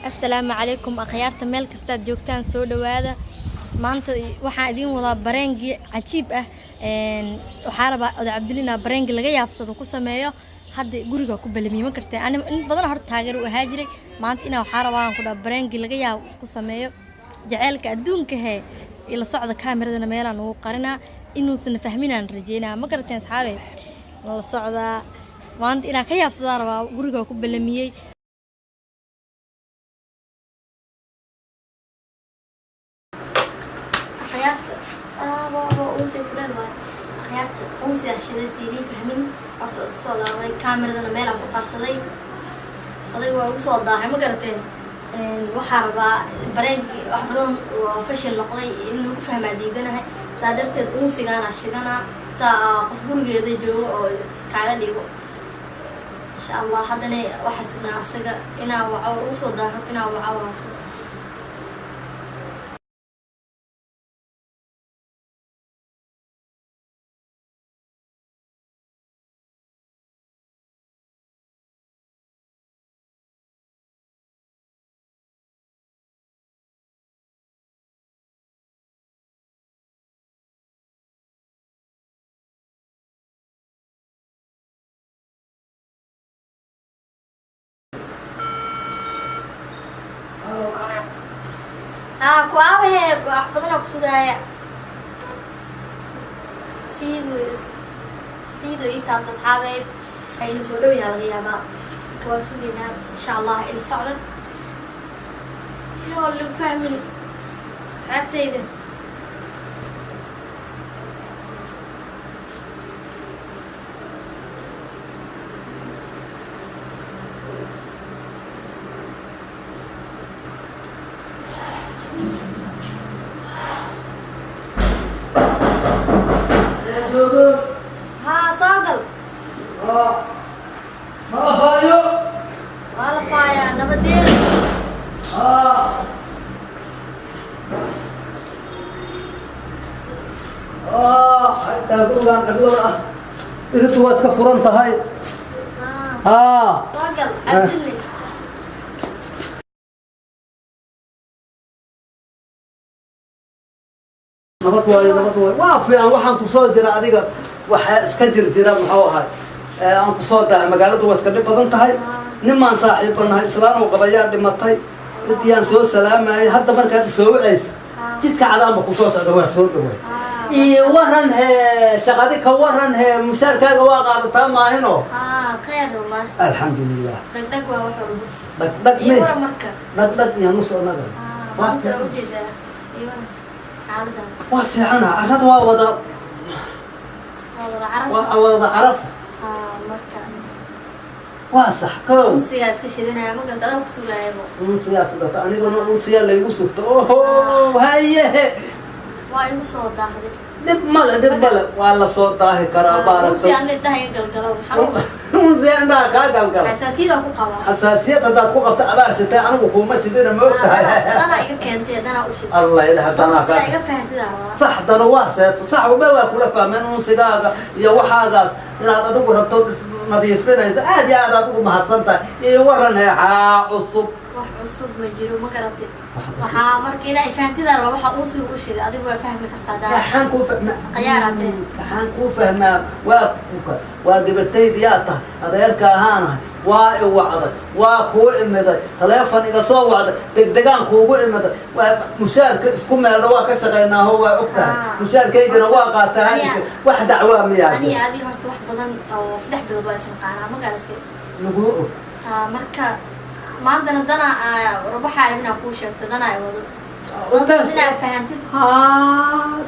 السلام عليكم أخيارتا ميل كستاد joogtaan soo dhawaada maanta waxaan idin wadaa bareengi cajiib ah waxaa rabaa oday Cabdilina bareengi laga yaabsado ku sameeyo hadda guriga ku balamiimo kartay ani in badan hor taageer u ahaa jiray maanta ina waxaa rabaa aan ku dhaw bareengi laga yaab isku sameeyo jaceelka adduunka ila socda kaamirada meelaan ugu qarina inuusan fahminaan rajeynaa ma garateen asxaabe la socda maanta ina ka yaabsadaan rabaa guriga ku balamiyay خيارته أنسي عشان سيدي فهمين عرفت أسقط على الكاميرا ده أنا مالك وقرصدي هذا هو وصل ضاحي ما قرتين وحاربة بريق أحبطون وفشل نقضي إنه فهم عديدنا هاي صادرت أنسي كان عشاننا ساقف برجع ذي جو أو كعادي إن شاء الله حدني وحسبنا عسقة إنا وعو وصل ضاحي إنا وعو عسو كواهب أحفظنا بسوداء سيدو إيتام تصحابي هاي نسولوي على الغيابة كواسولينا إن شاء الله إلى الصعدة يا اللي فاهمين صعبت إيده ها صاقل ما فايو ولا فايا أنا بدير حتى أقول لك أقول إذا تواسك فرنت هاي صاقل عدلني نبض واي وافي أنا وحن تصور جرا أديك وحسكجر جرا محوها أنا تصور ده مقالة تواسك اللي بدنت هاي نما صاحبنا إسلام وقبيان لمطي تيان سو سلام هاي حتى بركات سو عيس جيت على ما تصور ده هو سو ده ورن شغادي كورن مشاركة واقعة تام هنا خير والله الحمد لله دق وحلو دق مين إيوه مركب دق يا نص نقدر ما في وجد إيوه عارضة وافي عنها أرد ووضع ووضع عرفه مركب واسح كم سياس كشدنا ما قلت أنا أقصد أيوه سياس ده أنا قلنا سياس اللي يقصد أوه هاي وايد صوت داخلي دب ملا والله صوت داهي كرابارة سياس أنا ده يقلقله حلو زين ده قلقل حساسية أبو قوا حساسية ده تقول قبت على شتاء أنا بخو ماشي دينا موت أنا إيجا كنت أنا أوشي الله يلها تنا أنا إيجا فهمت ده صح ده واسط صح وما واكل فمن وسجاجة يا وحاجة لا تقول ربطت نظيفنا إذا عادي هذا تقول ما حصلت يورنا عصب عصب مجرو ما قرأت وحا مركي لا فهمتida waxa uu sii u sheegay adigu waa fahmi kartaa waxaan ku fahmaa qayaarate waxaan ku fahmaa waa gabartayda yaata adeerka ahaana waa i wacday waa ku imiday telefoon iga soo wacday degdegaan kuugu imiday waa mushaarka isku meel waa ka shaqeynaa waa ogtahay mushaarkaygana waa qaataa wax dacwo miyaa ani adi horta wax badan oo 3 bilood waa isan qaana ma garatay lagu marka maanta dana rubaxa arabina ku sheegtay dana ay wado dana fahamtid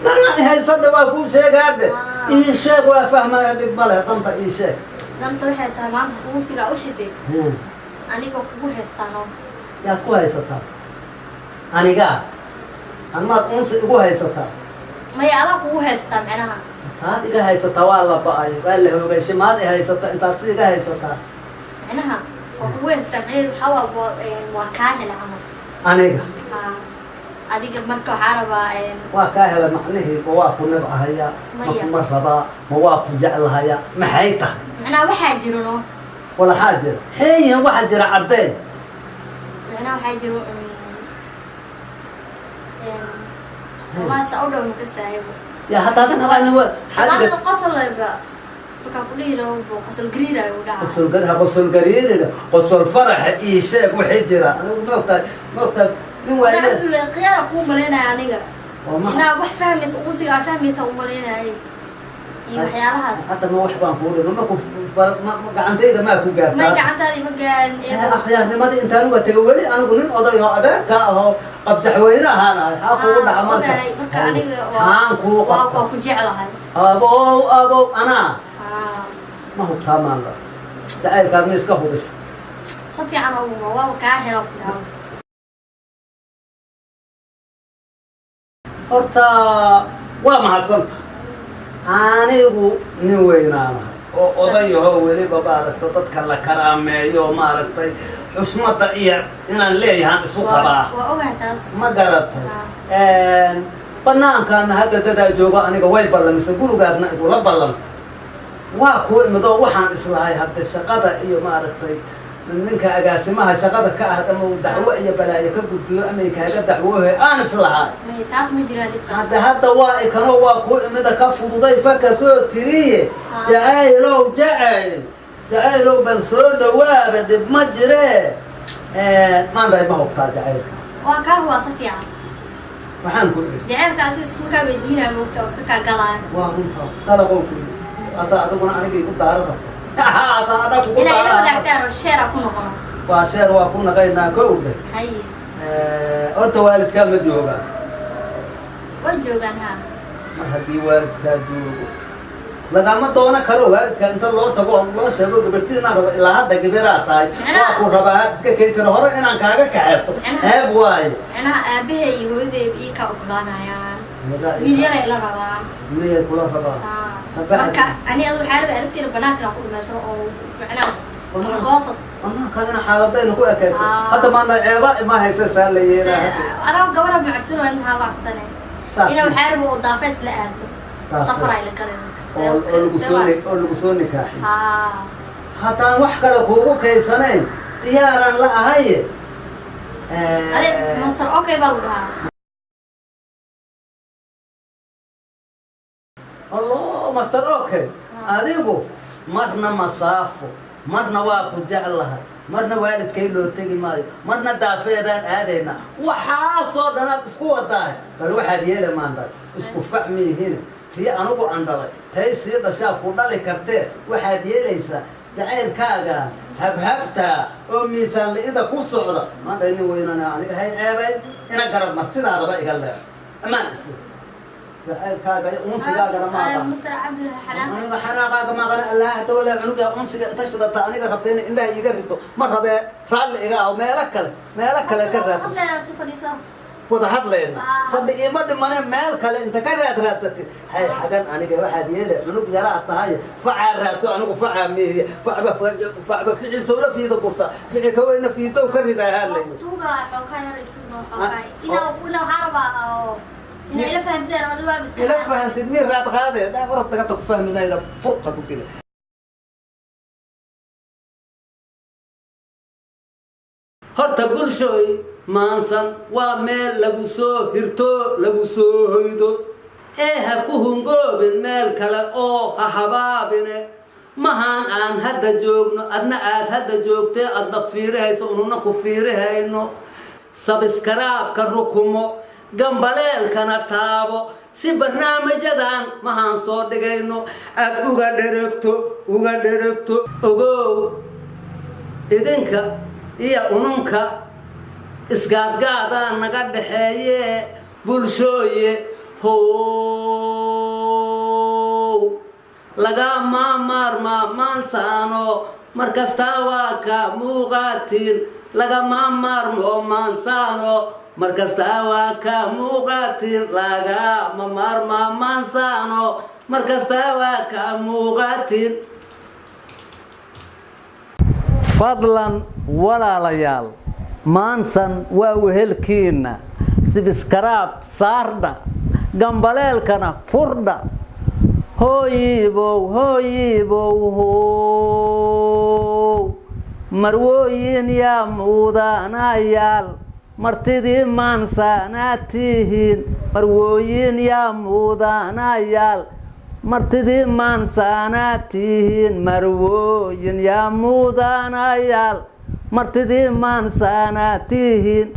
dana hay sadda waa ku sheegade ii sheeg waa fahmaya dib male danta ii sheeg danta waxay tahay maanta muusiga u shitay aniga kugu heestaano yaa ku haysataa aniga anmaad unsi igu haysataa maya ala kugu heestaa macnaha taad iga haysataa waa la ba'ay waa la hoogay shimaad i haysataa intaad si iga haysataa macnaha هو يستعمل حوا وكاهل عمر أنيقا adiga marka waxa rabaa waa ka hela macnaheedu waa ku nabcahaya ma ku marraba ma waa ku jeclahaya maxay tahay macna waxa jirno wala xaadir hey waxa jira cadeen أنا حاجة ما سأقوله مكسايبه يا حتى أنا هو حاجة قصر بقى بكابولي رو قصر قريرة ولا قصر قريرة قصر فرح إيشاك وحجرة أنا مقطع من وين أنا أقول القيارة قوم لنا يعني أنا واحد فاهم يسوسي فاهم يسوون لنا أي وحيالها حتى ما واحد بنقول ما قعنتي إذا ما كون قارن ما قعنت هذه ما قارن أخيار ما أنت أنا بتقولي أنا قلنا أضيع هذا كأهو قبض حوينا هذا حقول عملك هانكو واقو جعلها أبو أنا ما هو تمام لا تعال كان مسكه بس صفي عنه واو كاهرة horta waa mahadsanta anigu nin weynaana oo odayaho weliba maaragta dadka la karaameeyo maaragtay xusmada iyo inaan leeyahaan isu qabaa ma garatay banaankaana hadda dadaa joogo aniga way ballamise gurigaadna igula ballan waa kuwa imidoo waxaan islahay hadda shaqada iyo maaragtay ninka agaasimaha shaqada ka ah ama dacwo iyo balaayo ka gudbiyo ama kaaga dacwoohe aan islahay taas ma jiraan hadda waa ikano waa ku imida ka fududay faka soo tiriye jacaylow bal soo dhawaaba dib ma jire maanday ma hubtaa jacaylka waa kaa huwa safiican waxaan ku iri jacaylkaasi ismukaa weydiinaya moogta oo iska kaa galaayo waa runta dalaqoo ku iri asa adaguna anigay ku daaro rabta إلى وداعتها الشارع كنا قرا. وشارع وكنا قينا كوبه. هاي. أنت والد كم مديوجا؟ وجوجا ها. ما هدي والد كجوج. لكن ما تونا كرو والد كأنت الله تبغى الله شغله قبرتنا إلى هذا كبيرات هاي. وأكو ربعات سكة كتير هورا إن كاجا كعس. هب واي. أنا أبيه يهود بيك أقلانا يا. ميديا إلى ربعان. ميديا كلها ربعان. marka ani adu xaalad aragtida banaanka ku dhimayso oo macna goosad أنا كان حالتين هو أكيد حتى ما أنا عيبة ما هي سهلة يلا أنا قبلها معبسون وين ما بعبسني إنه بحارب وضافس لأهل سفر إلى كلام أولو كاحي حتى وحكة لكوبو كيسانين ديارا لا هاي هذا مصر أوكي بلوها الله مستر أوكي أريبو مرنا مسافو مرنا واقو جعلها مرنا والد كيلو تجي ماي مرنا دافع ذان هذينا وحاصل أنا اسكو ضاي بل واحد يلا ما عندك اسكو فعمي هنا في أنا أقول عندك تيسير الشاب كنا لكرتة واحد يليسا جعل كاجا هبهبتا أمي سال إذا كل صعدة ما أدري وين أنا يعني هاي عيبة أنا قرب مسير هذا بقى قال له أمان جعل كاجا أنسي كاجا ما مصر عبد الحنان أنا حناقة ما قال الله تولى عنك أنسي تشرط أنا قربتين إنه يقرده مرة برال إجا ما يركل كذا قبل أن أسوق نساء وضحت لنا فدي إيماد من مال كله أنت كررت رأسك هاي حاجة أنا كي واحد يلا عنك جرأت هاي فعل رأسه عنك فعل ميه فعل في عسولة في ذا قرطة في كوينا في ذا وكرر ده هلا توجا حكاية رسولنا حكاية إنه حربا أو إنه إلا فهمت أنا ما دوام بس إلا فهمت مين رأت هذا ده فرط تقطع فهم ما إذا فرقة كده horta bulshooy maansan waa meel lagu soo hirto lagu soo hoydo ha ku hungoobin meel kale oo ha habaabine mahaan aan hadda joogno adna aad hadda joogtee adna fiirihayso ununa ku fiirihayno sabiskaraabka rukumo gambaleelkana taabo si barnaamijyadan mahaan soo dhigayno aad uga dheragto ogow idinka iyo ununka isgaadgaada naga dhaxeeye bulshooye how laga maarmaansaano markastaa waa ka muuqaatiin lagama maarmo maansaano markastaa waa ka muuqaatiin lagama maarmaansaano markastaa waa ka muuqaatiin fadlan walaalayaal maansan waa wehelkiina sibiskaraab saardha gambaleelkana furdha hooyiibow how marwooyin yaa mudanayaal martidii maansaanaad tihiin marwooyin yaa mudanayaal martidii maansaanaad tihiin marwooyin yaa mudanayaal martidii maansaanaad tihiin